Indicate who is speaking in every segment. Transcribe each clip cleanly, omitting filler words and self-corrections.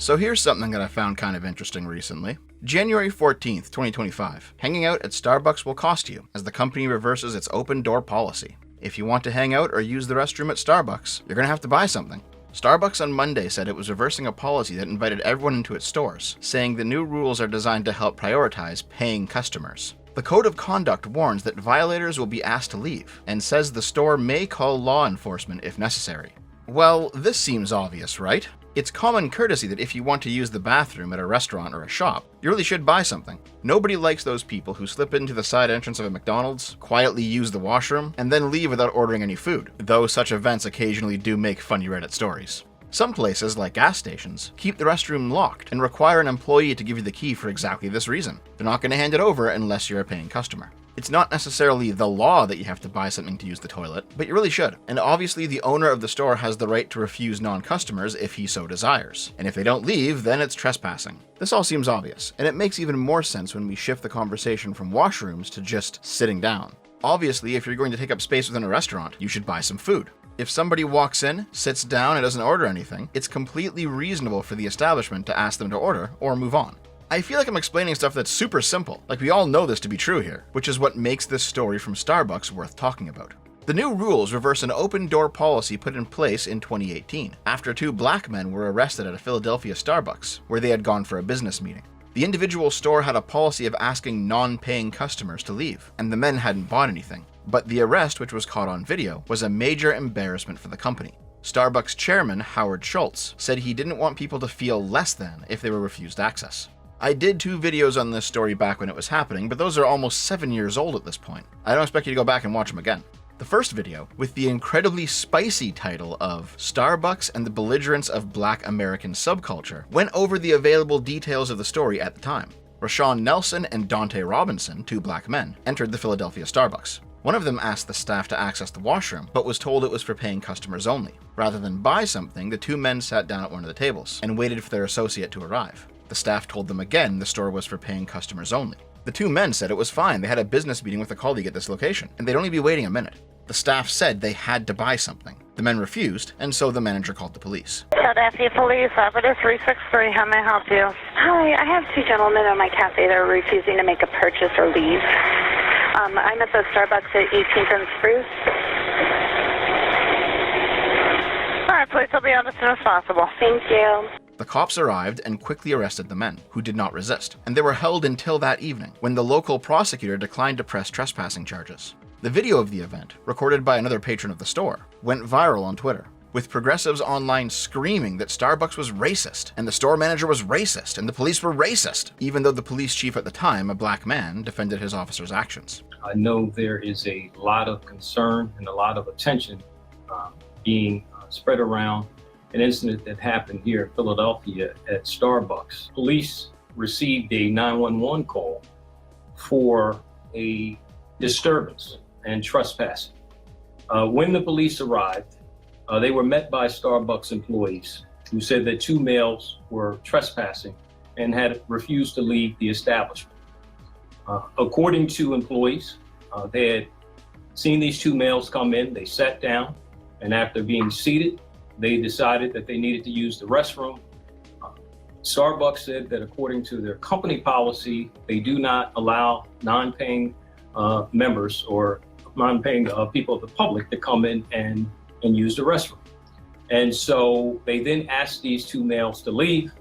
Speaker 1: So here's something that I found kind of interesting recently. January 14th, 2025. Hanging out at Starbucks will cost you, as the company reverses its open door policy. If you want to hang out or use the restroom at Starbucks, you're going to have to buy something. Starbucks on Monday said it was reversing a policy that invited everyone into its stores, saying the new rules are designed to help prioritize paying customers. The Code of Conduct warns that violators will be asked to leave, and says the store may call law enforcement if necessary. Well, this seems obvious, right? It's common courtesy that if you want to use the bathroom at a restaurant or a shop, you really should buy something. Nobody likes those people who slip into the side entrance of a McDonald's, quietly use the washroom, and then leave without ordering any food, though such events occasionally do make funny Reddit stories. Some places, like gas stations, keep the restroom locked and require an employee to give you the key for exactly this reason. They're not going to hand it over unless you're a paying customer. It's not necessarily the law that you have to buy something to use the toilet, but you really should. And obviously the owner of the store has the right to refuse non-customers if he so desires. And if they don't leave, then it's trespassing. This all seems obvious, and it makes even more sense when we shift the conversation from washrooms to just sitting down. Obviously, if you're going to take up space within a restaurant, you should buy some food. If somebody walks in, sits down, and doesn't order anything, it's completely reasonable for the establishment to ask them to order or move on. I feel like I'm explaining stuff that's super simple, like we all know this to be true here, which is what makes this story from Starbucks worth talking about. The new rules reverse an open door policy put in place in 2018, after two black men were arrested at a Philadelphia Starbucks, where they had gone for a business meeting. The individual store had a policy of asking non-paying customers to leave, and the men hadn't bought anything. But the arrest, which was caught on video, was a major embarrassment for the company. Starbucks chairman Howard Schultz said he didn't want people to feel less than if they were refused access. I did 2 videos on this story back when it was happening, but those are almost 7 years old at this point. I don't expect you to go back and watch them again. The first video, with the incredibly spicy title of Starbucks and the Belligerence of Black American Subculture, went over the available details of the story at the time. Rashawn Nelson and Dante Robinson, 2 black men, entered the Philadelphia Starbucks. One of them asked the staff to access the washroom, but was told it was for paying customers only. Rather than buy something, the 2 men sat down at one of the tables and waited for their associate to arrive. The staff told them again the store was for paying customers only. The 2 men said it was fine, they had a business meeting with a colleague at this location, and they'd only be waiting a minute. The staff said they had to buy something. The men refused, and so the manager called the police.
Speaker 2: Philadelphia Police, Operative 363, how may I help you?
Speaker 3: Hi, I have 2 gentlemen in my cafe that are refusing to make a purchase or leave. I'm at the Starbucks at 18th and Spruce.
Speaker 2: All right, please, I'll be on as soon as possible.
Speaker 3: Thank you.
Speaker 1: The cops arrived and quickly arrested the men, who did not resist, and they were held until that evening, when the local prosecutor declined to press trespassing charges. The video of the event, recorded by another patron of the store, went viral on Twitter, with progressives online screaming that Starbucks was racist, and the store manager was racist, and the police were racist, even though the police chief at the time, a black man, defended his officer's actions.
Speaker 4: I know there is a lot of concern and a lot of attention being spread around an incident that happened here in Philadelphia at Starbucks. Police received a 911 call for a disturbance and trespassing. When the police arrived, they were met by Starbucks employees who said that 2 males were trespassing and had refused to leave the establishment. According to employees, they had seen these 2 males come in, they sat down, and after being seated, they decided that they needed to use the restroom. Starbucks said that according to their company policy, they do not allow non-paying members or non-paying people of the public to come in and use the restroom. And so they then asked these 2 males to leave.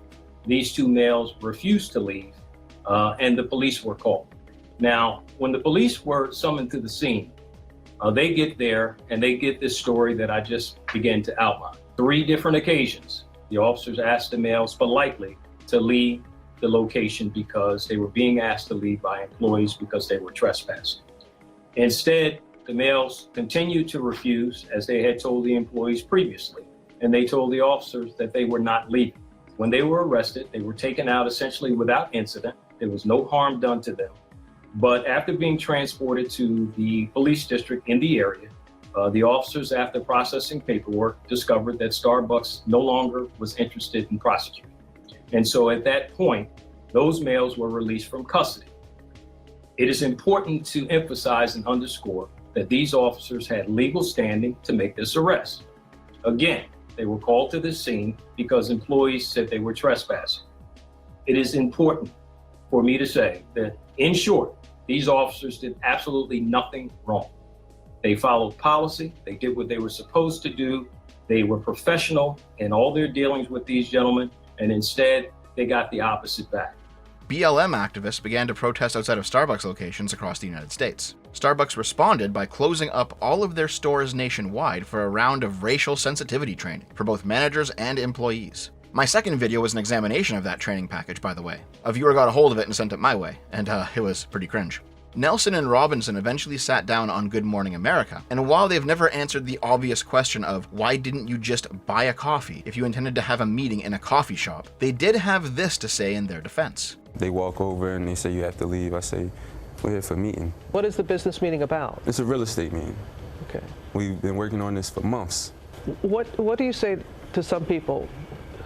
Speaker 4: These 2 males refused to leave, and the police were called. Now, when the police were summoned to the scene, they get there and they get this story that I just began to outline. 3 different occasions, the officers asked the males politely to leave the location because they were being asked to leave by employees because they were trespassing. Instead, the males continued to refuse, as they had told the employees previously, and they told the officers that they were not leaving. When they were arrested, they were taken out essentially without incident. There was no harm done to them. But after being transported to the police district in the area, the officers, after processing paperwork, discovered that Starbucks no longer was interested in prosecuting. And so at that point, those males were released from custody. It is important to emphasize and underscore that these officers had legal standing to make this arrest. Again, They were called to the scene because employees said they were trespassing. It is important for me to say that, in short, these officers did absolutely nothing wrong. They followed policy. They did what they were supposed to do. They were professional in all their dealings with these gentlemen, and instead, they got the opposite back.
Speaker 1: BLM activists began to protest outside of Starbucks locations across the United States. Starbucks responded by closing up all of their stores nationwide for a round of racial sensitivity training for both managers and employees. My second video was an examination of that training package, by the way. A viewer got a hold of it and sent it my way, and it was pretty cringe. Nelson and Robinson eventually sat down on Good Morning America, and while they've never answered the obvious question of why didn't you just buy a coffee if you intended to have a meeting in a coffee shop, they did have this to say in their defense.
Speaker 5: They walk over and they say you have to leave. I say, we're here for a meeting.
Speaker 6: What is the business meeting about?
Speaker 5: It's a real estate meeting.
Speaker 6: Okay.
Speaker 5: We've been working on this for months.
Speaker 6: What do you say to some people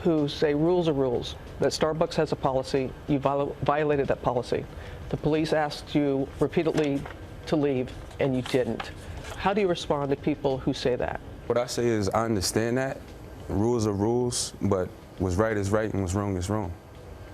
Speaker 6: who say rules are rules, that Starbucks has a policy, you violated that policy, the police asked you repeatedly to leave and you didn't? How do you respond to people who say that?
Speaker 5: What I say is I understand that. Rules are rules, but what's right is right and what's wrong is wrong.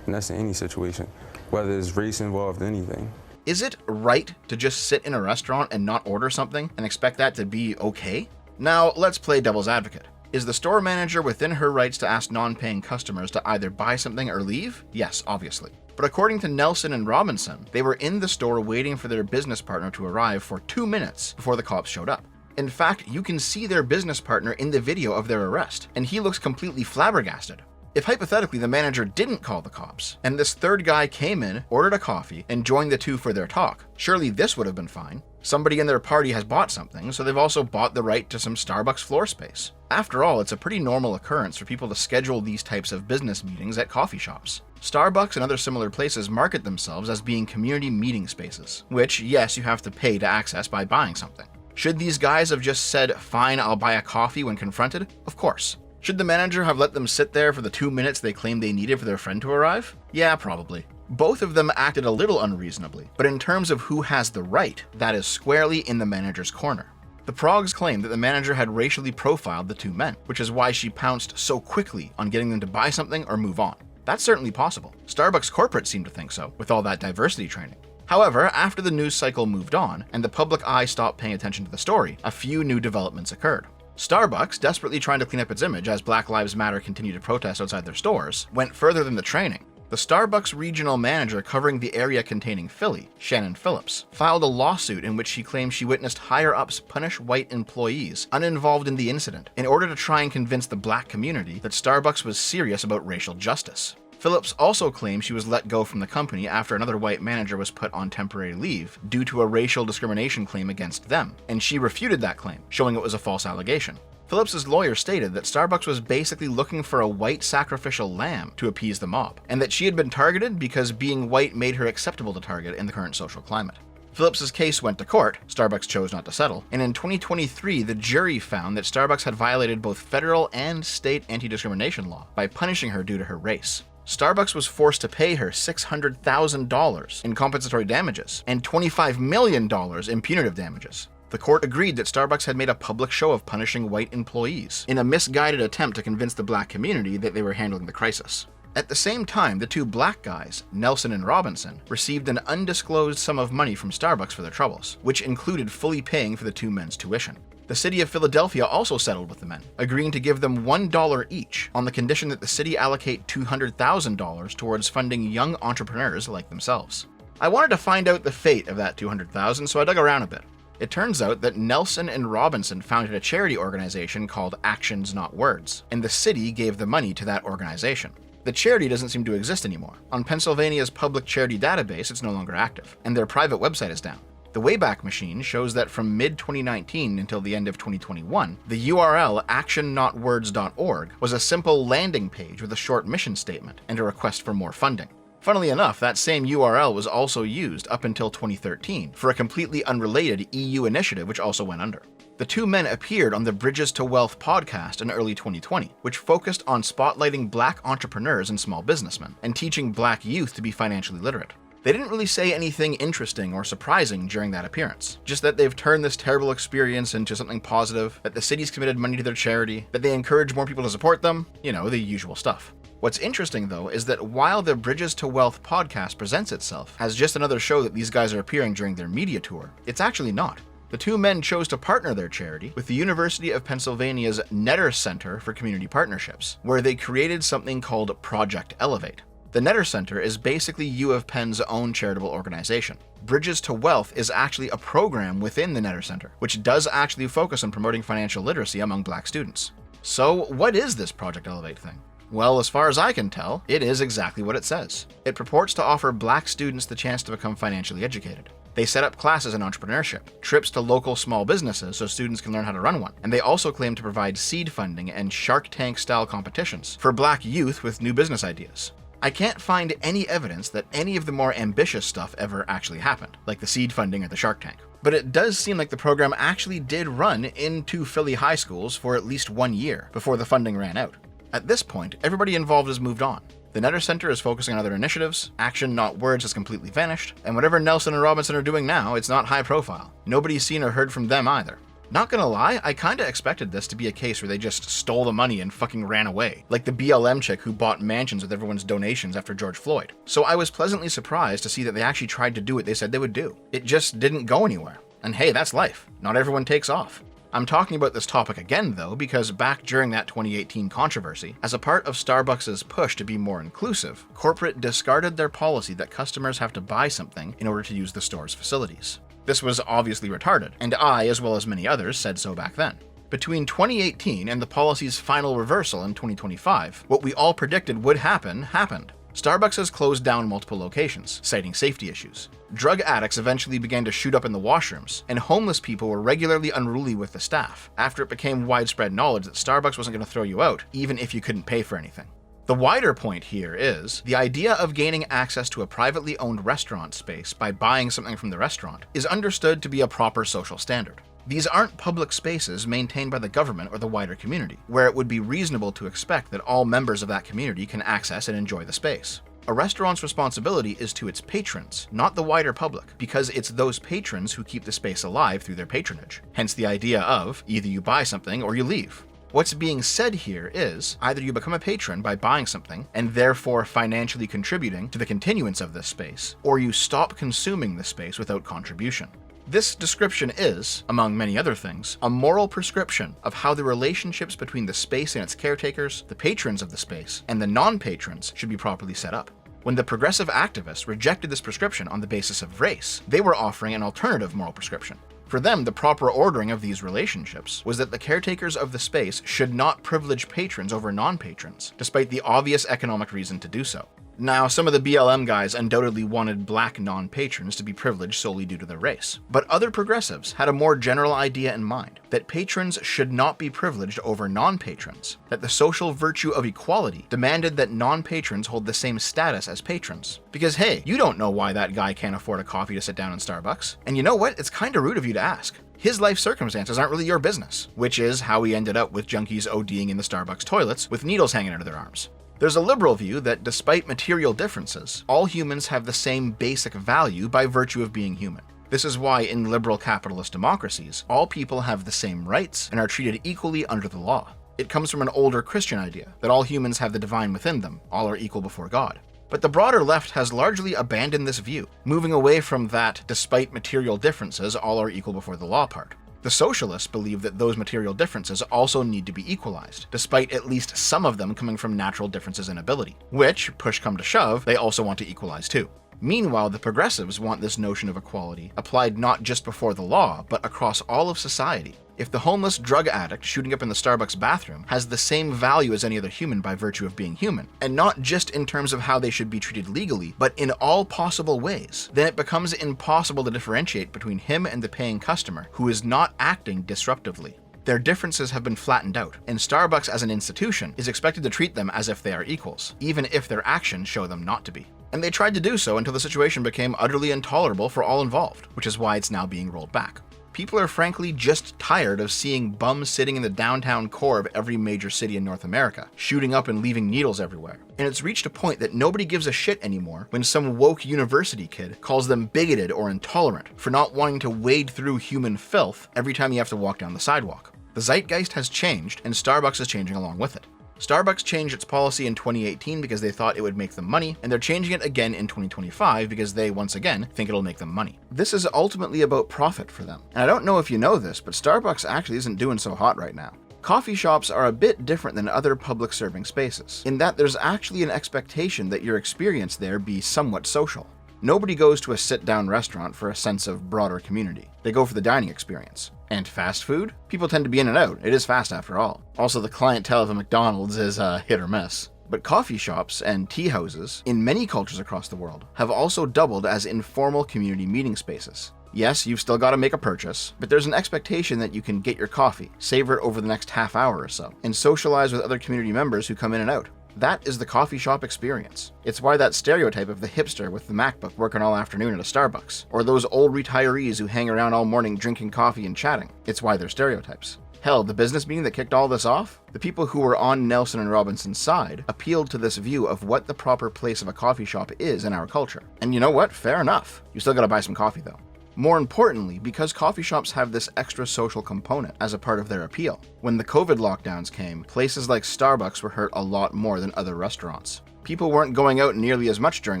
Speaker 5: And that's in any situation, whether there's race involved, anything.
Speaker 1: Is it right to just sit in a restaurant and not order something and expect that to be okay? Now, let's play devil's advocate. Is the store manager within her rights to ask non-paying customers to either buy something or leave? Yes, obviously. But according to Nelson and Robinson, they were in the store waiting for their business partner to arrive for 2 minutes before the cops showed up. In fact, you can see their business partner in the video of their arrest, and he looks completely flabbergasted. If hypothetically the manager didn't call the cops, and this third guy came in, ordered a coffee, and joined the two for their talk, surely this would have been fine. Somebody in their party has bought something, so they've also bought the right to some Starbucks floor space. After all, it's a pretty normal occurrence for people to schedule these types of business meetings at coffee shops. Starbucks and other similar places market themselves as being community meeting spaces, which, yes, you have to pay to access by buying something. Should these guys have just said, fine, I'll buy a coffee when confronted? Of course. Should the manager have let them sit there for the 2 minutes they claimed they needed for their friend to arrive? Yeah, probably. Both of them acted a little unreasonably, but in terms of who has the right, that is squarely in the manager's corner. The progs claim that the manager had racially profiled the two men, which is why she pounced so quickly on getting them to buy something or move on. That's certainly possible. Starbucks corporate seemed to think so, with all that diversity training. However, after the news cycle moved on, and the public eye stopped paying attention to the story, a few new developments occurred. Starbucks, desperately trying to clean up its image as Black Lives Matter continued to protest outside their stores, went further than the training. The Starbucks regional manager covering the area containing Philly, Shannon Phillips, filed a lawsuit in which she claimed she witnessed higher-ups punish white employees uninvolved in the incident in order to try and convince the black community that Starbucks was serious about racial justice. Phillips also claimed she was let go from the company after another white manager was put on temporary leave due to a racial discrimination claim against them, and she refuted that claim, showing it was a false allegation. Phillips's lawyer stated that Starbucks was basically looking for a white sacrificial lamb to appease the mob, and that she had been targeted because being white made her acceptable to target in the current social climate. Phillips's case went to court, Starbucks chose not to settle, and in 2023 the jury found that Starbucks had violated both federal and state anti-discrimination law by punishing her due to her race. Starbucks was forced to pay her $600,000 in compensatory damages and $25 million in punitive damages. The court agreed that Starbucks had made a public show of punishing white employees in a misguided attempt to convince the black community that they were handling the crisis. At the same time, the two black guys, Nelson and Robinson, received an undisclosed sum of money from Starbucks for their troubles, which included fully paying for the two men's tuition. The city of Philadelphia also settled with the men, agreeing to give them $1 each on the condition that the city allocate $200,000 towards funding young entrepreneurs like themselves. I wanted to find out the fate of that $200,000, so I dug around a bit. It turns out that Nelson and Robinson founded a charity organization called Actions Not Words, and the city gave the money to that organization. The charity doesn't seem to exist anymore. On Pennsylvania's public charity database, it's no longer active, and their private website is down. The Wayback Machine shows that from mid-2019 until the end of 2021, the URL actionnotwords.org was a simple landing page with a short mission statement and a request for more funding. Funnily enough, that same URL was also used up until 2013 for a completely unrelated EU initiative which also went under. The two men appeared on the Bridges to Wealth podcast in early 2020, which focused on spotlighting black entrepreneurs and small businessmen, and teaching black youth to be financially literate. They didn't really say anything interesting or surprising during that appearance, just that they've turned this terrible experience into something positive, that the city's committed money to their charity, that they encourage more people to support them, you know, the usual stuff. What's interesting though is that while the Bridges to Wealth podcast presents itself as just another show that these guys are appearing during their media tour, it's actually not. The two men chose to partner their charity with the University of Pennsylvania's Netter Center for Community Partnerships, where they created something called Project Elevate. The Netter Center is basically U of Penn's own charitable organization. Bridges to Wealth is actually a program within the Netter Center, which does actually focus on promoting financial literacy among Black students. So what is this Project Elevate thing? Well, as far as I can tell, it is exactly what it says. It purports to offer Black students the chance to become financially educated. They set up classes in entrepreneurship, trips to local small businesses so students can learn how to run one, and they also claim to provide seed funding and Shark Tank-style competitions for Black youth with new business ideas. I can't find any evidence that any of the more ambitious stuff ever actually happened, like the seed funding or the Shark Tank. But it does seem like the program actually did run in 2 Philly high schools for at least 1 year before the funding ran out. At this point, everybody involved has moved on. The Netter Center is focusing on other initiatives, action not words has completely vanished, and whatever Nelson and Robinson are doing now, it's not high profile. Nobody's seen or heard from them either. Not gonna lie, I kinda expected this to be a case where they just stole the money and fucking ran away, like the BLM chick who bought mansions with everyone's donations after George Floyd. So I was pleasantly surprised to see that they actually tried to do what they said they would do. It just didn't go anywhere. And hey, that's life. Not everyone takes off. I'm talking about this topic again though, because back during that 2018 controversy, as a part of Starbucks' push to be more inclusive, corporate discarded their policy that customers have to buy something in order to use the store's facilities. This was obviously retarded, and I, as well as many others, said so back then. Between 2018 and the policy's final reversal in 2025, what we all predicted would happen, happened. Starbucks has closed down multiple locations, citing safety issues. Drug addicts eventually began to shoot up in the washrooms, and homeless people were regularly unruly with the staff, after it became widespread knowledge that Starbucks wasn't going to throw you out, even if you couldn't pay for anything. The wider point here is, the idea of gaining access to a privately owned restaurant space by buying something from the restaurant is understood to be a proper social standard. These aren't public spaces maintained by the government or the wider community, where it would be reasonable to expect that all members of that community can access and enjoy the space. A restaurant's responsibility is to its patrons, not the wider public, because it's those patrons who keep the space alive through their patronage. Hence the idea of, either you buy something or you leave. What's being said here is, either you become a patron by buying something, and therefore financially contributing to the continuance of this space, or you stop consuming the space without contribution. This description is, among many other things, a moral prescription of how the relationships between the space and its caretakers, the patrons of the space, and the non-patrons should be properly set up. When the progressive activists rejected this prescription on the basis of race, they were offering an alternative moral prescription. For them, the proper ordering of these relationships was that the caretakers of the space should not privilege patrons over non-patrons, despite the obvious economic reason to do so. Now, some of the BLM guys undoubtedly wanted Black non-patrons to be privileged solely due to their race, but other progressives had a more general idea in mind, that patrons should not be privileged over non-patrons, that the social virtue of equality demanded that non-patrons hold the same status as patrons. Because hey, you don't know why that guy can't afford a coffee to sit down in Starbucks, and you know what, it's kinda rude of you to ask. His life circumstances aren't really your business, which is how he ended up with junkies ODing in the Starbucks toilets with needles hanging out of their arms. There's a liberal view that despite material differences, all humans have the same basic value by virtue of being human. This is why in liberal capitalist democracies, all people have the same rights and are treated equally under the law. It comes from an older Christian idea that all humans have the divine within them, all are equal before God. But the broader left has largely abandoned this view, moving away from that despite material differences, all are equal before the law part. The socialists believe that those material differences also need to be equalized, despite at least some of them coming from natural differences in ability, which, push come to shove, they also want to equalize too. Meanwhile, the progressives want this notion of equality applied not just before the law, but across all of society. If the homeless drug addict shooting up in the Starbucks bathroom has the same value as any other human by virtue of being human, and not just in terms of how they should be treated legally, but in all possible ways, then it becomes impossible to differentiate between him and the paying customer who is not acting disruptively. Their differences have been flattened out, and Starbucks as an institution is expected to treat them as if they are equals, even if their actions show them not to be. And they tried to do so until the situation became utterly intolerable for all involved, which is why it's now being rolled back. People are frankly just tired of seeing bums sitting in the downtown core of every major city in North America, shooting up and leaving needles everywhere. And it's reached a point that nobody gives a shit anymore when some woke university kid calls them bigoted or intolerant for not wanting to wade through human filth every time you have to walk down the sidewalk. The zeitgeist has changed, and Starbucks is changing along with it. Starbucks changed its policy in 2018 because they thought it would make them money, and they're changing it again in 2025 because they, once again, think it'll make them money. This is ultimately about profit for them. And I don't know if you know this, but Starbucks actually isn't doing so hot right now. Coffee shops are a bit different than other public serving spaces, in that there's actually an expectation that your experience there be somewhat social. Nobody goes to a sit-down restaurant for a sense of broader community. They go for the dining experience. And fast food? People tend to be in and out. It is fast after all. Also, the clientele of a McDonald's is hit or miss. But coffee shops and tea houses in many cultures across the world have also doubled as informal community meeting spaces. Yes, you've still got to make a purchase, but there's an expectation that you can get your coffee, savor it over the next half hour or so, and socialize with other community members who come in and out. That is the coffee shop experience. It's why that stereotype of the hipster with the MacBook working all afternoon at a Starbucks, or those old retirees who hang around all morning drinking coffee and chatting. It's why they're stereotypes. Hell, the business meeting that kicked all this off? The people who were on Nelson and Robinson's side appealed to this view of what the proper place of a coffee shop is in our culture. And you know what? Fair enough. You still gotta buy some coffee though. More importantly, because coffee shops have this extra social component as a part of their appeal. When the COVID lockdowns came, places like Starbucks were hurt a lot more than other restaurants. People weren't going out nearly as much during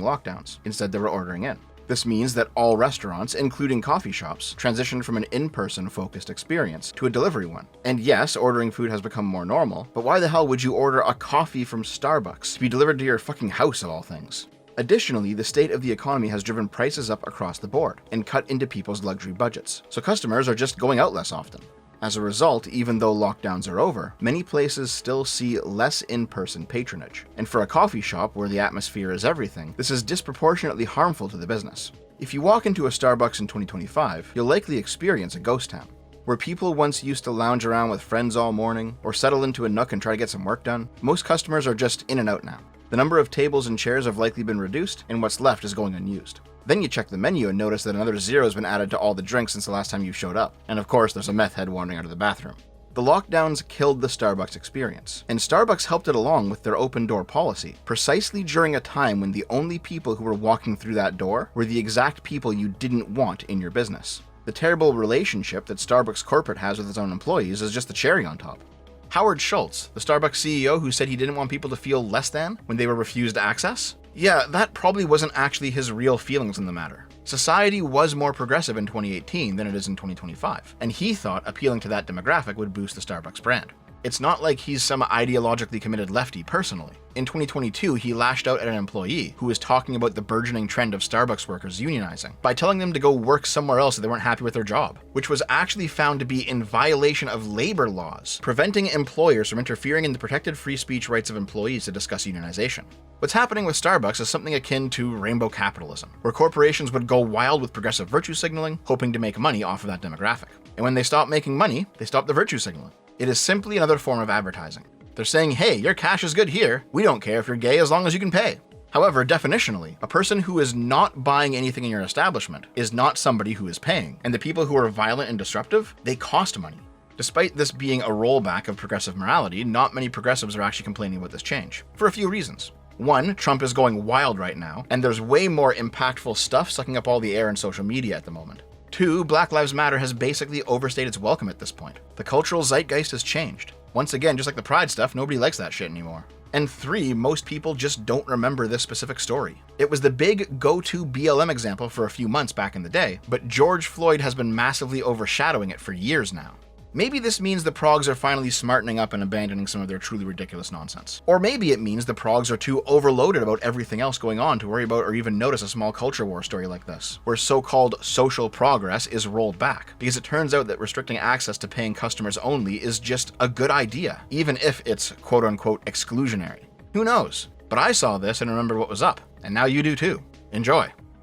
Speaker 1: lockdowns. Instead, they were ordering in. This means that all restaurants, including coffee shops, transitioned from an in-person focused experience to a delivery one. And yes, ordering food has become more normal, but why the hell would you order a coffee from Starbucks to be delivered to your fucking house of all things? Additionally, the state of the economy has driven prices up across the board and cut into people's luxury budgets, so customers are just going out less often. As a result, even though lockdowns are over, many places still see less in-person patronage. And for a coffee shop where the atmosphere is everything, this is disproportionately harmful to the business. If you walk into a Starbucks in 2025, you'll likely experience a ghost town. Where people once used to lounge around with friends all morning, or settle into a nook and try to get some work done, most customers are just in and out now. The number of tables and chairs have likely been reduced, and what's left is going unused. Then you check the menu and notice that another zero has been added to all the drinks since the last time you showed up. And of course, there's a meth head wandering out of the bathroom. The lockdowns killed the Starbucks experience, and Starbucks helped it along with their open door policy, precisely during a time when the only people who were walking through that door were the exact people you didn't want in your business. The terrible relationship that Starbucks corporate has with its own employees is just the cherry on top. Howard Schultz, the Starbucks CEO who said he didn't want people to feel less than when they were refused access? Yeah, that probably wasn't actually his real feelings in the matter. Society was more progressive in 2018 than it is in 2025, and he thought appealing to that demographic would boost the Starbucks brand. It's not like he's some ideologically committed lefty personally. In 2022, he lashed out at an employee who was talking about the burgeoning trend of Starbucks workers unionizing by telling them to go work somewhere else if they weren't happy with their job, which was actually found to be in violation of labor laws, preventing employers from interfering in the protected free speech rights of employees to discuss unionization. What's happening with Starbucks is something akin to rainbow capitalism, where corporations would go wild with progressive virtue signaling, hoping to make money off of that demographic. And when they stop making money, they stop the virtue signaling. It is simply another form of advertising. They're saying, hey, your cash is good here. We don't care if you're gay as long as you can pay. However, definitionally, a person who is not buying anything in your establishment is not somebody who is paying. And the people who are violent and disruptive, they cost money. Despite this being a rollback of progressive morality, not many progressives are actually complaining about this change, for a few reasons. One, Trump is going wild right now, and there's way more impactful stuff sucking up all the air in social media at the moment. Two, Black Lives Matter has basically overstayed its welcome at this point. The cultural zeitgeist has changed. Once again, just like the Pride stuff, nobody likes that shit anymore. And three, most people just don't remember this specific story. It was the big go-to BLM example for a few months back in the day, but George Floyd has been massively overshadowing it for years now. Maybe this means the progs are finally smartening up and abandoning some of their truly ridiculous nonsense. Or maybe it means the progs are too overloaded about everything else going on to worry about or even notice a small culture war story like this, where so-called social progress is rolled back, because it turns out that restricting access to paying customers only is just a good idea, even if it's quote-unquote exclusionary. Who knows? But I saw this and remembered what was up, and now you do too. Enjoy.